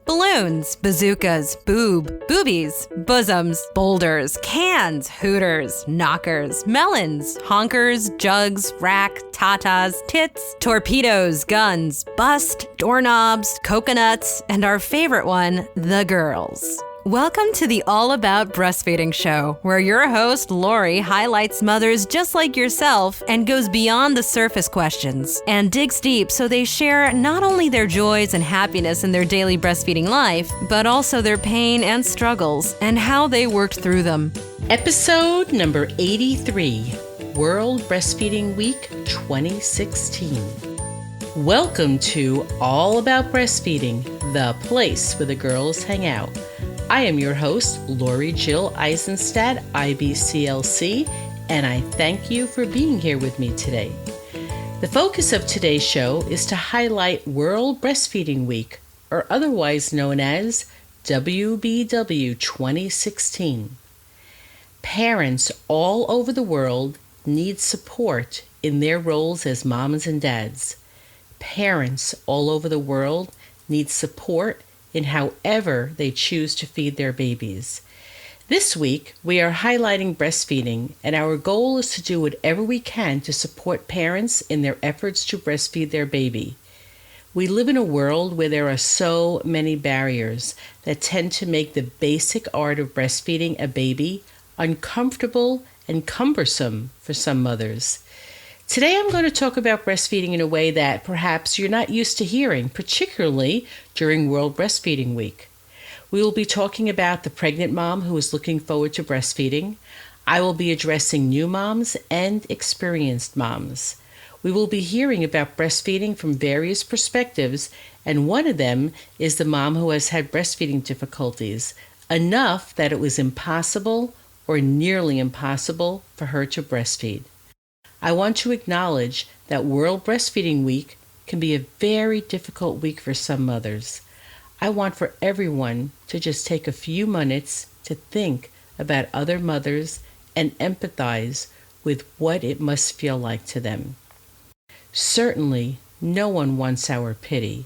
balloons, bazookas, boobies, bosoms, boulders, cans, hooters, knockers, melons, honkers, jugs, rack, tatas, tits, torpedoes, guns, bust, doorknobs, coconuts, and our favorite one, the girls. Welcome to the All About Breastfeeding show, where your host, Lori, highlights mothers just like yourself and goes beyond the surface questions and digs deep so they share not only their joys and happiness in their daily breastfeeding life, but also their pain and struggles and how they worked through them. Episode number 83, World Breastfeeding Week 2016. Welcome to All About Breastfeeding, the place where the girls hang out. I am your host, Lori Jill Eisenstadt, IBCLC, and I thank you for being here with me today. The focus of today's show is to highlight World Breastfeeding Week, or otherwise known as WBW 2016. Parents all over the world need support in their roles as moms and dads. Parents all over the world need support in however they choose to feed their babies. This week, we are highlighting breastfeeding, and our goal is to do whatever we can to support parents in their efforts to breastfeed their baby. We live in a world where there are so many barriers that tend to make the basic art of breastfeeding a baby uncomfortable and cumbersome for some mothers. Today I'm going to talk about breastfeeding in a way that perhaps you're not used to hearing, particularly during World Breastfeeding Week. We will be talking about the pregnant mom who is looking forward to breastfeeding. I will be addressing new moms and experienced moms. We will be hearing about breastfeeding from various perspectives, and one of them is the mom who has had breastfeeding difficulties, enough that it was impossible or nearly impossible for her to breastfeed. I want to acknowledge that World Breastfeeding Week can be a very difficult week for some mothers. I want for everyone to just take a few minutes to think about other mothers and empathize with what it must feel like to them. Certainly, no one wants our pity.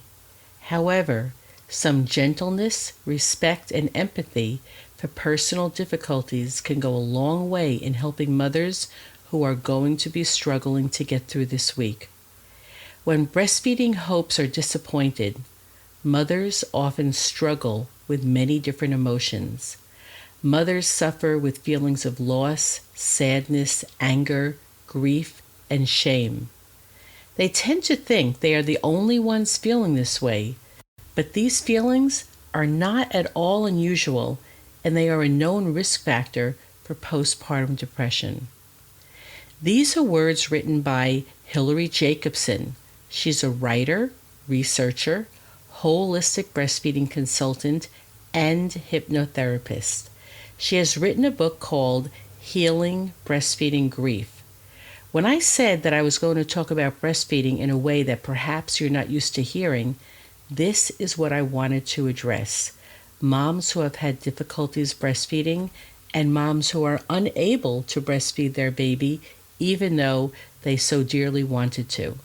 However, some gentleness, respect, and empathy for personal difficulties can go a long way in helping mothers who are going to be struggling to get through this week. When breastfeeding hopes are disappointed, mothers often struggle with many different emotions. Mothers suffer with feelings of loss, sadness, anger, grief, and shame. They tend to think they are the only ones feeling this way, but these feelings are not at all unusual, and they are a known risk factor for postpartum depression. These are words written by Hilary Jacobson. She's a writer, researcher, holistic breastfeeding consultant, and hypnotherapist. She has written a book called Healing Breastfeeding Grief. When I said that I was going to talk about breastfeeding in a way that perhaps you're not used to hearing, this is what I wanted to address. Moms who have had difficulties breastfeeding and moms who are unable to breastfeed their baby even though they so dearly wanted to.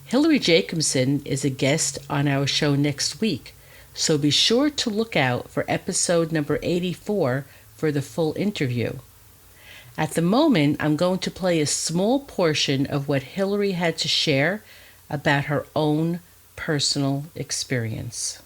Hilary Jacobson is a guest on our show next week, so be sure to look out for episode number 84 for the full interview. At the moment, I'm going to play a small portion of what Hilary had to share about her own personal experience.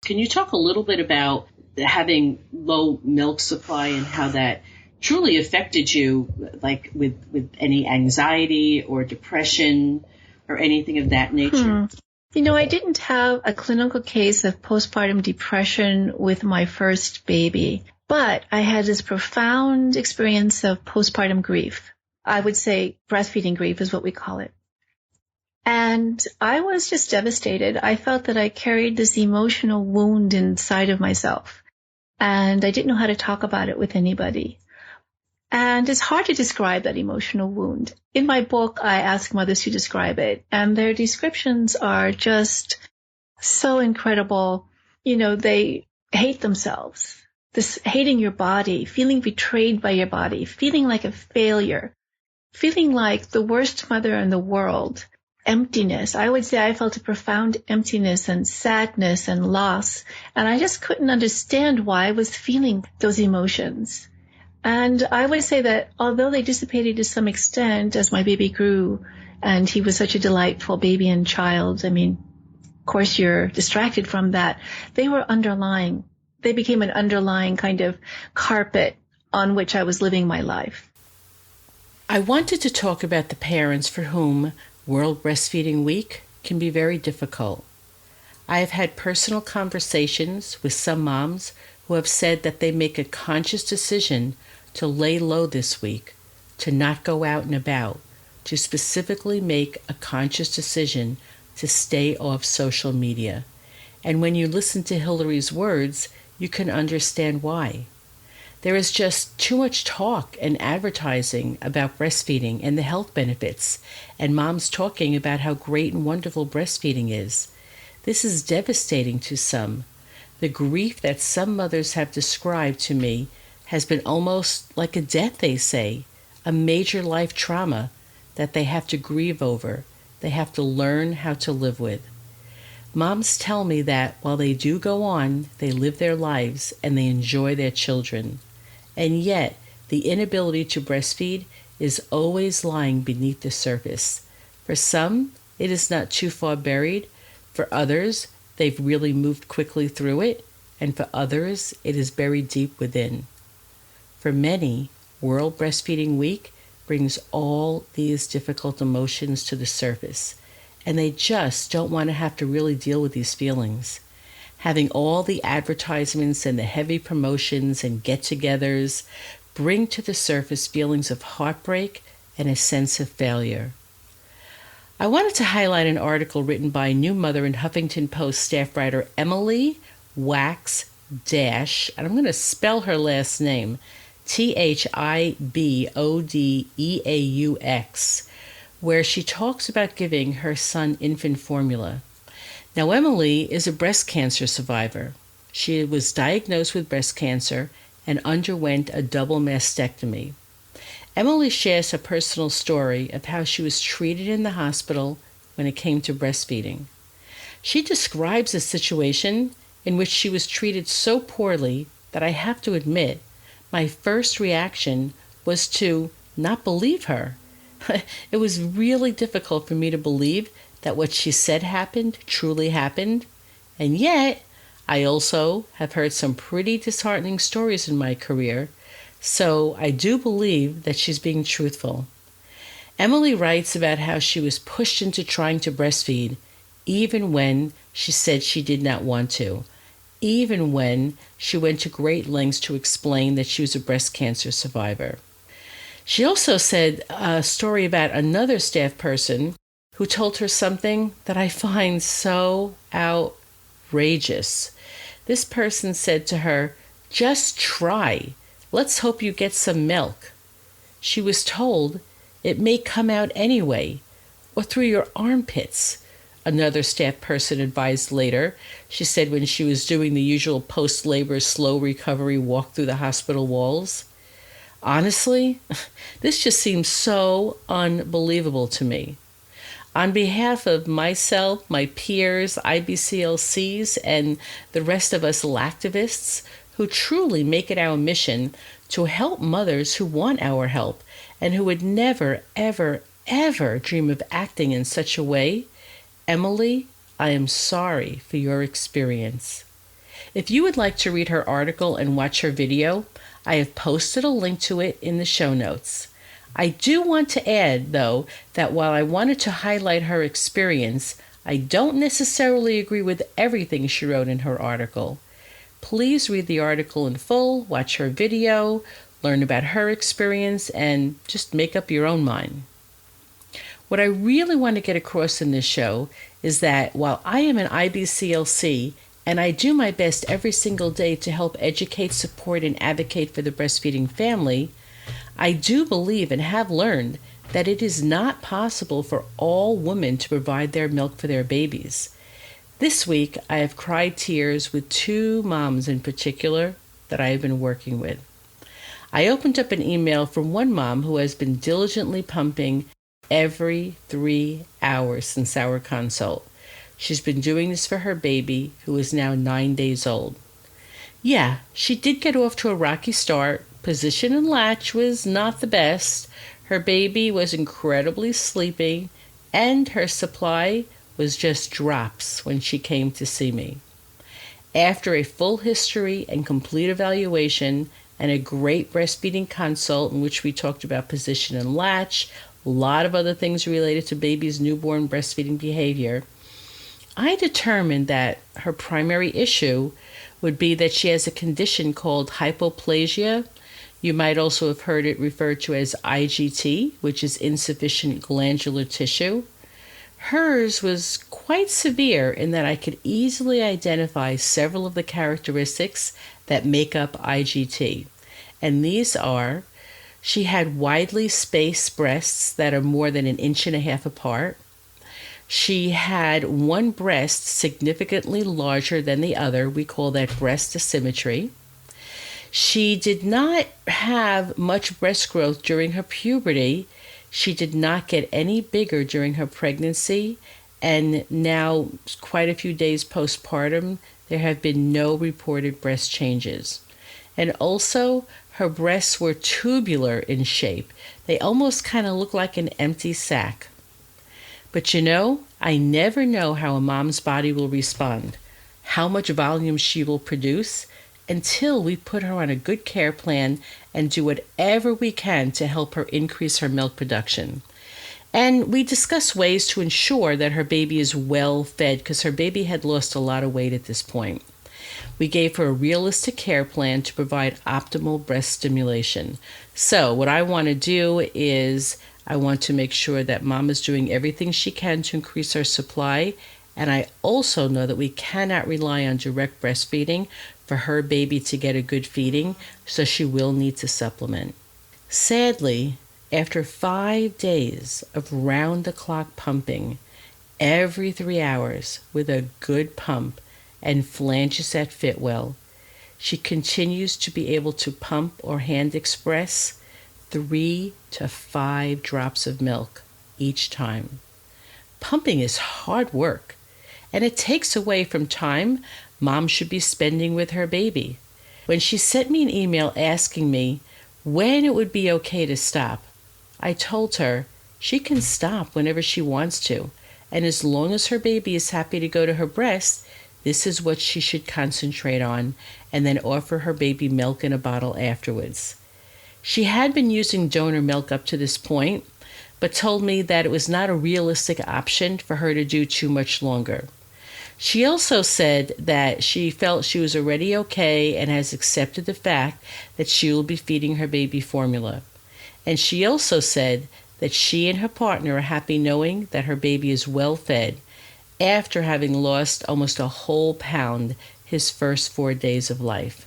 Can you talk a little bit about having low milk supply and how that truly affected you, like with any anxiety or depression or anything of that nature? I didn't have a clinical case of postpartum depression with my first baby, but I had this profound experience of postpartum grief. I would say breastfeeding grief is what we call it. And I was just devastated. I felt that I carried this emotional wound inside of myself, and I didn't know how to talk about it with anybody. And it's hard to describe that emotional wound. In my book, I ask mothers to describe it, and their descriptions are just so incredible. They hate themselves. This hating your body, feeling betrayed by your body, feeling like a failure, feeling like the worst mother in the world. emptiness. I would say I felt a profound emptiness and sadness and loss. And I just couldn't understand why I was feeling those emotions. And I would say that although they dissipated to some extent as my baby grew, and he was such a delightful baby and child, I mean, of course you're distracted from that. They were underlying. They became an underlying kind of carpet on which I was living my life. I wanted to talk about the parents for whom World Breastfeeding Week can be very difficult. I have had personal conversations with some moms who have said that they make a conscious decision to lay low this week, to not go out and about, to specifically make a conscious decision to stay off social media. And when you listen to Hillary's words, you can understand why. There is just too much talk and advertising about breastfeeding and the health benefits, and moms talking about how great and wonderful breastfeeding is. This is devastating to some. The grief that some mothers have described to me has been almost like a death, they say, a major life trauma that they have to grieve over, they have to learn how to live with. Moms tell me that while they do go on, they live their lives and they enjoy their children. And yet, the inability to breastfeed is always lying beneath the surface. For some, it is not too far buried. For others, they've really moved quickly through it. And for others, it is buried deep within. For many, World Breastfeeding Week brings all these difficult emotions to the surface, and they just don't want to have to really deal with these feelings. Having all the advertisements and the heavy promotions and get-togethers bring to the surface feelings of heartbreak and a sense of failure. I wanted to highlight an article written by new mother and Huffington Post staff writer Emily Wax Dash, and I'm going to spell her last name, Thibodeaux, where she talks about giving her son infant formula. Now, Emily is a breast cancer survivor. She was diagnosed with breast cancer and underwent a double mastectomy. Emily shares her personal story of how she was treated in the hospital when it came to breastfeeding. She describes a situation in which she was treated so poorly that I have to admit, my first reaction was to not believe her. It was really difficult for me to believe that what she said happened truly happened. And yet, I also have heard some pretty disheartening stories in my career, so I do believe that she's being truthful. Emily writes about how she was pushed into trying to breastfeed, even when she said she did not want to, even when she went to great lengths to explain that she was a breast cancer survivor. She also said a story about another staff person who told her something that I find so outrageous. This person said to her, "Just try. Let's hope you get some milk." She was told, "It may come out anyway, or through your armpits." Another staff person advised later. She said when she was doing the usual post-labor slow recovery walk through the hospital walls. Honestly, this just seems so unbelievable to me. On behalf of myself, my peers, IBCLCs, and the rest of us lactivists who truly make it our mission to help mothers who want our help and who would never, ever, ever dream of acting in such a way, Emily, I am sorry for your experience. If you would like to read her article and watch her video, I have posted a link to it in the show notes. I do want to add, though, that while I wanted to highlight her experience, I don't necessarily agree with everything she wrote in her article. Please read the article in full, watch her video, learn about her experience, and just make up your own mind. What I really want to get across in this show is that while I am an IBCLC and I do my best every single day to help educate, support, and advocate for the breastfeeding family, I do believe and have learned that it is not possible for all women to provide their milk for their babies. This week, I have cried tears with two moms in particular that I have been working with. I opened up an email from one mom who has been diligently pumping every 3 hours since our consult. She's been doing this for her baby, who is now 9 days old. Yeah, she did get off to a rocky start. Position and latch was not the best. Her baby was incredibly sleepy, and her supply was just drops when she came to see me. After a full history and complete evaluation and a great breastfeeding consult in which we talked about position and latch, a lot of other things related to baby's newborn breastfeeding behavior, I determined that her primary issue would be that she has a condition called hypoplasia. You might also have heard it referred to as IGT, which is insufficient glandular tissue. Hers was quite severe in that I could easily identify several of the characteristics that make up IGT. And these are, she had widely spaced breasts that are more than 1.5 inches apart. She had one breast significantly larger than the other. We call that breast asymmetry. She did not have much breast growth during her puberty. She did not get any bigger during her pregnancy, and now, quite a few days postpartum, there have been no reported breast changes. And also, her breasts were tubular in shape. They almost kind of look like an empty sack. But I never know how a mom's body will respond, how much volume she will produce, until we put her on a good care plan and do whatever we can to help her increase her milk production. And we discuss ways to ensure that her baby is well fed, because her baby had lost a lot of weight at this point. We gave her a realistic care plan to provide optimal breast stimulation. So what I want to do is I want to make sure that mom is doing everything she can to increase her supply. And I also know that we cannot rely on direct breastfeeding for her baby to get a good feeding, so she will need to supplement. Sadly, after 5 days of round-the-clock pumping, every 3 hours with a good pump and flanges that fit well, she continues to be able to pump or hand express 3 to 5 drops of milk each time. Pumping is hard work, and it takes away from time mom should be spending with her baby. When she sent me an email asking me when it would be okay to stop, I told her she can stop whenever she wants to, and as long as her baby is happy to go to her breast, this is what she should concentrate on, and then offer her baby milk in a bottle afterwards. She had been using donor milk up to this point, but told me that it was not a realistic option for her to do too much longer. She also said that she felt she was already okay and has accepted the fact that she will be feeding her baby formula. And she also said that she and her partner are happy knowing that her baby is well fed after having lost almost a whole pound his first 4 days of life.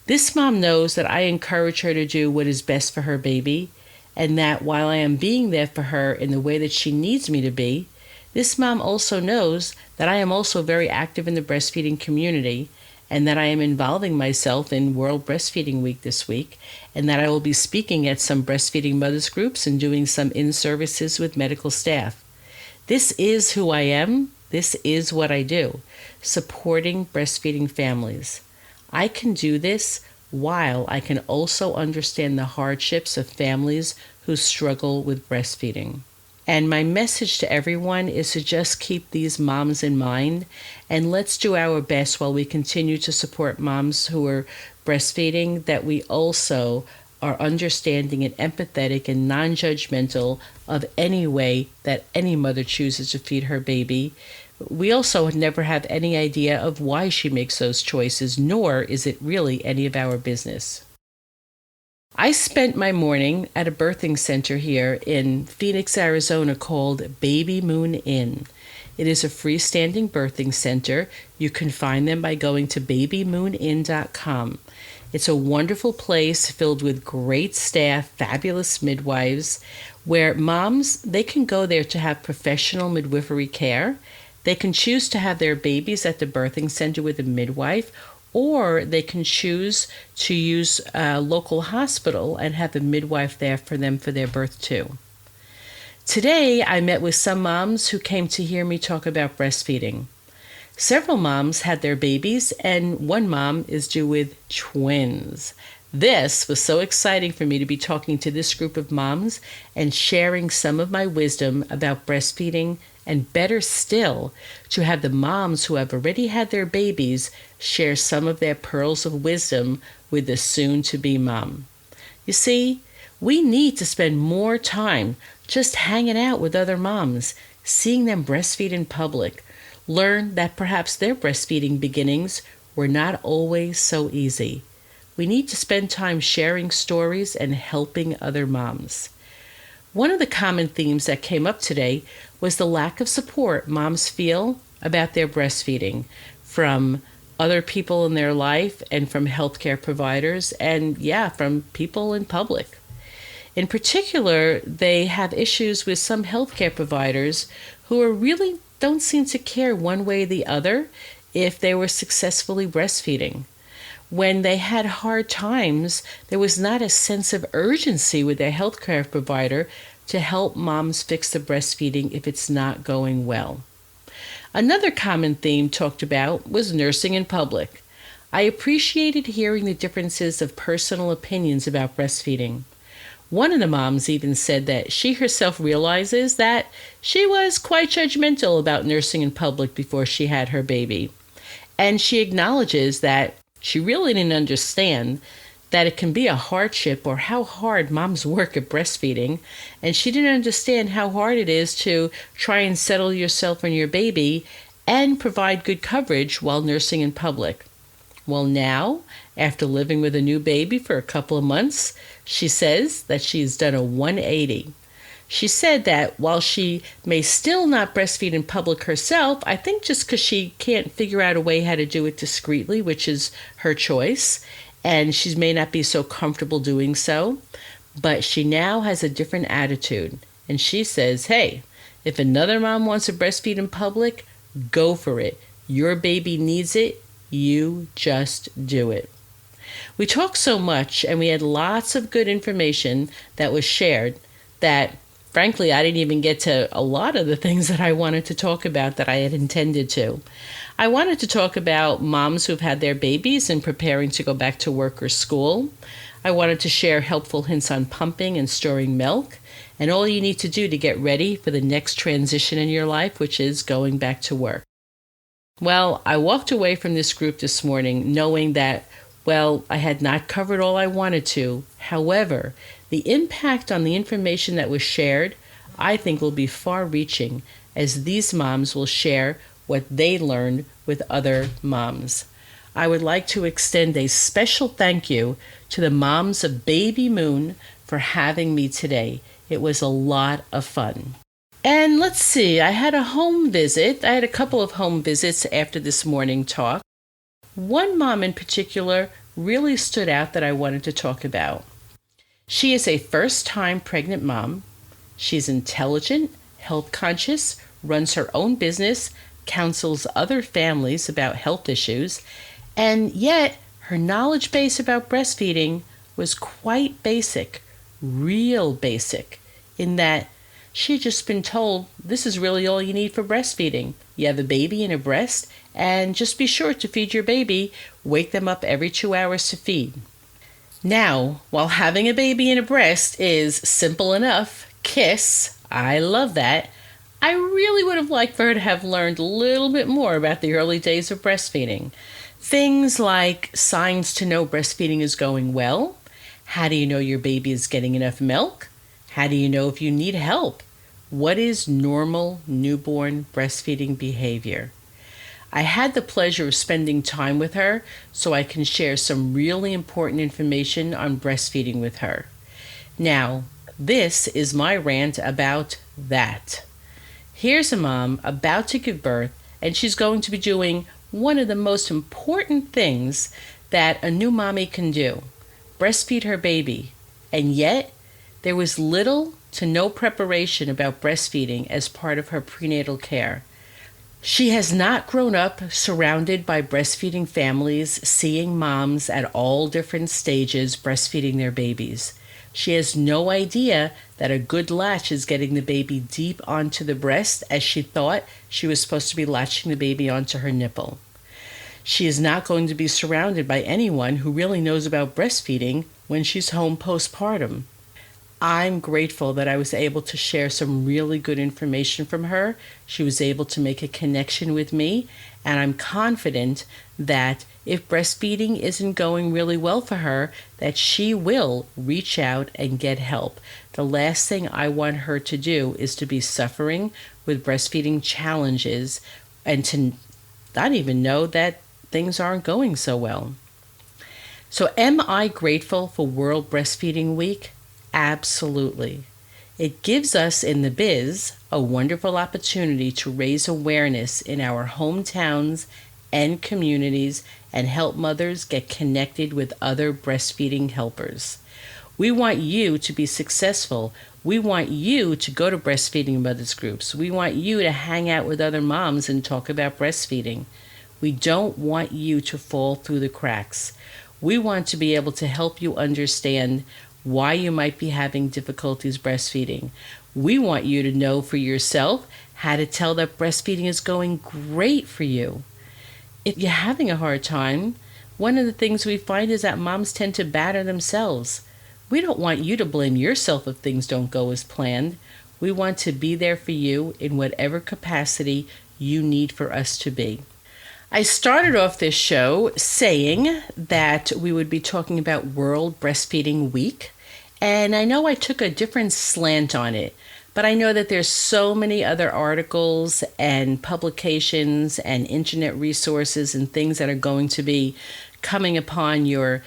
This mom knows that I encourage her to do what is best for her baby, and that while I am being there for her in the way that she needs me to be, this mom also knows that I am also very active in the breastfeeding community, and that I am involving myself in World Breastfeeding Week this week, and that I will be speaking at some breastfeeding mothers groups and doing some in-services with medical staff. This is who I am. This is what I do, supporting breastfeeding families. I can do this while I can also understand the hardships of families who struggle with breastfeeding. And my message to everyone is to just keep these moms in mind, and let's do our best while we continue to support moms who are breastfeeding, that we also are understanding and empathetic and non-judgmental of any way that any mother chooses to feed her baby. We also never have any idea of why she makes those choices, nor is it really any of our business. I spent my morning at a birthing center here in Phoenix, Arizona called Baby Moon Inn. It is a freestanding birthing center. You can find them by going to babymoonin.com. It's a wonderful place filled with great staff, fabulous midwives, where moms, they can go there to have professional midwifery care. They can choose to have their babies at the birthing center with a midwife, or they can choose to use a local hospital and have a midwife there for them for their birth too. Today, I met with some moms who came to hear me talk about breastfeeding. Several moms had their babies, and one mom is due with twins. This was so exciting for me to be talking to this group of moms and sharing some of my wisdom about breastfeeding, and better still, to have the moms who have already had their babies share some of their pearls of wisdom with the soon-to-be mom. You see, we need to spend more time just hanging out with other moms, seeing them breastfeed in public, learn that perhaps their breastfeeding beginnings were not always so easy. We need to spend time sharing stories and helping other moms. One of the common themes that came up today was the lack of support moms feel about their breastfeeding from other people in their life and from healthcare providers and, from people in public. In particular, they have issues with some healthcare providers who really don't seem to care one way or the other if they were successfully breastfeeding. When they had hard times, there was not a sense of urgency with their healthcare provider to help moms fix the breastfeeding if it's not going well. Another common theme talked about was nursing in public. I appreciated hearing the differences of personal opinions about breastfeeding. One of the moms even said that she herself realizes that she was quite judgmental about nursing in public before she had her baby. And she acknowledges that she really didn't understand that it can be a hardship or how hard moms work at breastfeeding, and she didn't understand how hard it is to try and settle yourself and your baby and provide good coverage while nursing in public. Well, now, after living with a new baby for a couple of months, she says that she's done a 180. She said that while she may still not breastfeed in public herself, I think just because she can't figure out a way how to do it discreetly, which is her choice, and she may not be so comfortable doing so, but she now has a different attitude. And she says, hey, if another mom wants to breastfeed in public, go for it. Your baby needs it. You just do it. We talked so much and we had lots of good information that was shared that, frankly, I didn't even get to a lot of the things that I wanted to talk about that I had intended to. I wanted to talk about moms who've had their babies and preparing to go back to work or school. I wanted to share helpful hints on pumping and storing milk, and all you need to do to get ready for the next transition in your life, which is going back to work. Well, I walked away from this group this morning knowing that, I had not covered all I wanted to. However, the impact on the information that was shared, I think, will be far-reaching as these moms will share what they learned with other moms. I would like to extend a special thank you to the moms of Baby Moon for having me today. It was a lot of fun. And let's see, I had a home visit. I had a couple of home visits after this morning talk. One mom in particular really stood out that I wanted to talk about. She is a first-time pregnant mom. She's intelligent, health conscious, runs her own business, counsels other families about health issues, and yet her knowledge base about breastfeeding was quite basic, real basic, in that she had just been told this is really all you need for breastfeeding. You have a baby and a breast, and just be sure to feed your baby. Wake them up every 2 hours to feed. Now, while having a baby and a breast is simple enough, kiss, I love that, I really would have liked for her to have learned a little bit more about the early days of breastfeeding. Things like signs to know breastfeeding is going well. How do you know your baby is getting enough milk? How do you know if you need help? What is normal newborn breastfeeding behavior? I had the pleasure of spending time with her so I can share some really important information on breastfeeding with her. Now, this is my rant about that. Here's a mom about to give birth, and she's going to be doing one of the most important things that a new mommy can do, breastfeed her baby. And yet, there was little to no preparation about breastfeeding as part of her prenatal care. She has not grown up surrounded by breastfeeding families, seeing moms at all different stages breastfeeding their babies. She has no idea that a good latch is getting the baby deep onto the breast, as she thought she was supposed to be latching the baby onto her nipple. She is not going to be surrounded by anyone who really knows about breastfeeding when she's home postpartum. I'm grateful that I was able to share some really good information from her. She was able to make a connection with me, and I'm confident that if breastfeeding isn't going really well for her, that she will reach out and get help. The last thing I want her to do is to be suffering with breastfeeding challenges and to not even know that things aren't going so well. So am I grateful for World Breastfeeding Week? Absolutely. It gives us in the biz a wonderful opportunity to raise awareness in our hometowns and communities and help mothers get connected with other breastfeeding helpers. We want you to be successful. We want you to go to breastfeeding mothers groups. We want you to hang out with other moms and talk about breastfeeding. We don't want you to fall through the cracks. We want to be able to help you understand why you might be having difficulties breastfeeding. We want you to know for yourself how to tell that breastfeeding is going great for you. If you're having a hard time, one of the things we find is that moms tend to batter themselves. We don't want you to blame yourself if things don't go as planned. We want to be there for you in whatever capacity you need for us to be. I started off this show saying that we would be talking about World Breastfeeding Week, and I know I took a different slant on it, but I know that there's so many other articles and publications and internet resources and things that are going to be coming upon your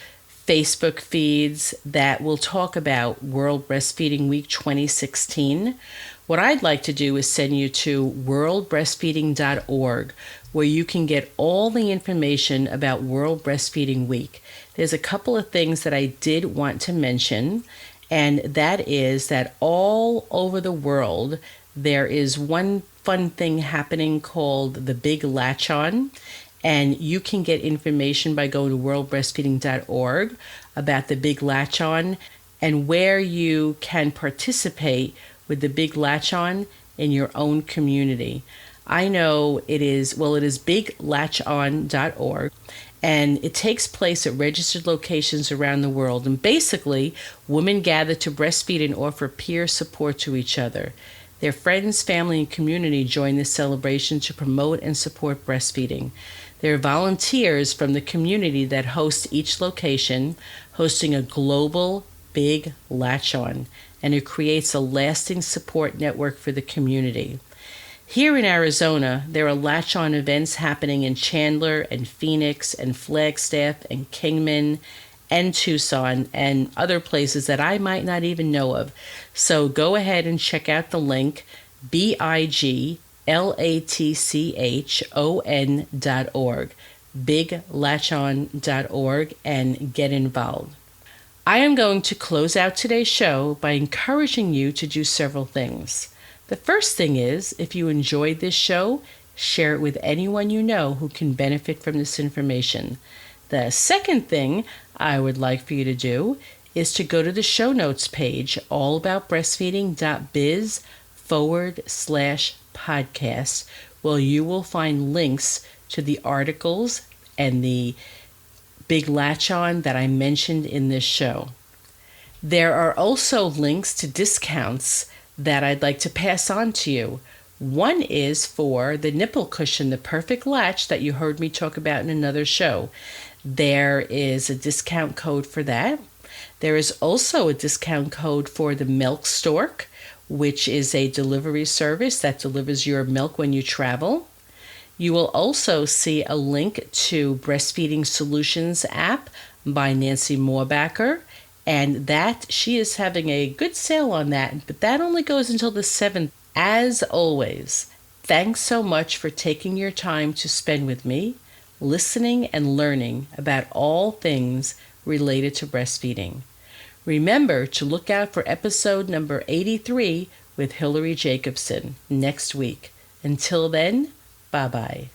Facebook feeds that will talk about World Breastfeeding Week 2016. What I'd like to do is send you to worldbreastfeeding.org, where you can get all the information about World Breastfeeding Week. There's a couple of things that I did want to mention, and that is that all over the world, there is one fun thing happening called the Big Latch On, and you can get information by going to worldbreastfeeding.org about the Big Latch On and where you can participate with the Big Latch On in your own community. I know it is biglatchon.org, and it takes place at registered locations around the world. And basically, women gather to breastfeed and offer peer support to each other. Their friends, family, and community join this celebration to promote and support breastfeeding. There are volunteers from the community that host each location, hosting a global Big Latch On, and it creates a lasting support network for the community. Here in Arizona, there are Latch On events happening in Chandler and Phoenix and Flagstaff and Kingman and Tucson and other places that I might not even know of. So go ahead and check out the link, biglatchon.org, biglatchon.org, and get involved. I am going to close out today's show by encouraging you to do several things. The first thing is, if you enjoyed this show, share it with anyone you know who can benefit from this information. The second thing I would like for you to do is to go to the show notes page, allaboutbreastfeeding.biz/podcast, where you will find links to the articles and the Big Latch On that I mentioned in this show. There are also links to discounts that I'd like to pass on to you. One is for the nipple cushion, the Perfect Latch, that you heard me talk about in another show. There is a discount code for that. There is also a discount code for the Milk Stork, which is a delivery service that delivers your milk when you travel. You will also see a link to Breastfeeding Solutions app by Nancy Moorbacher, and that she is having a good sale on that, but that only goes until the 7th. As always, thanks so much for taking your time to spend with me, listening and learning about all things related to breastfeeding. Remember to look out for episode number 83 with Hillary Jacobson next week. Until then, bye-bye.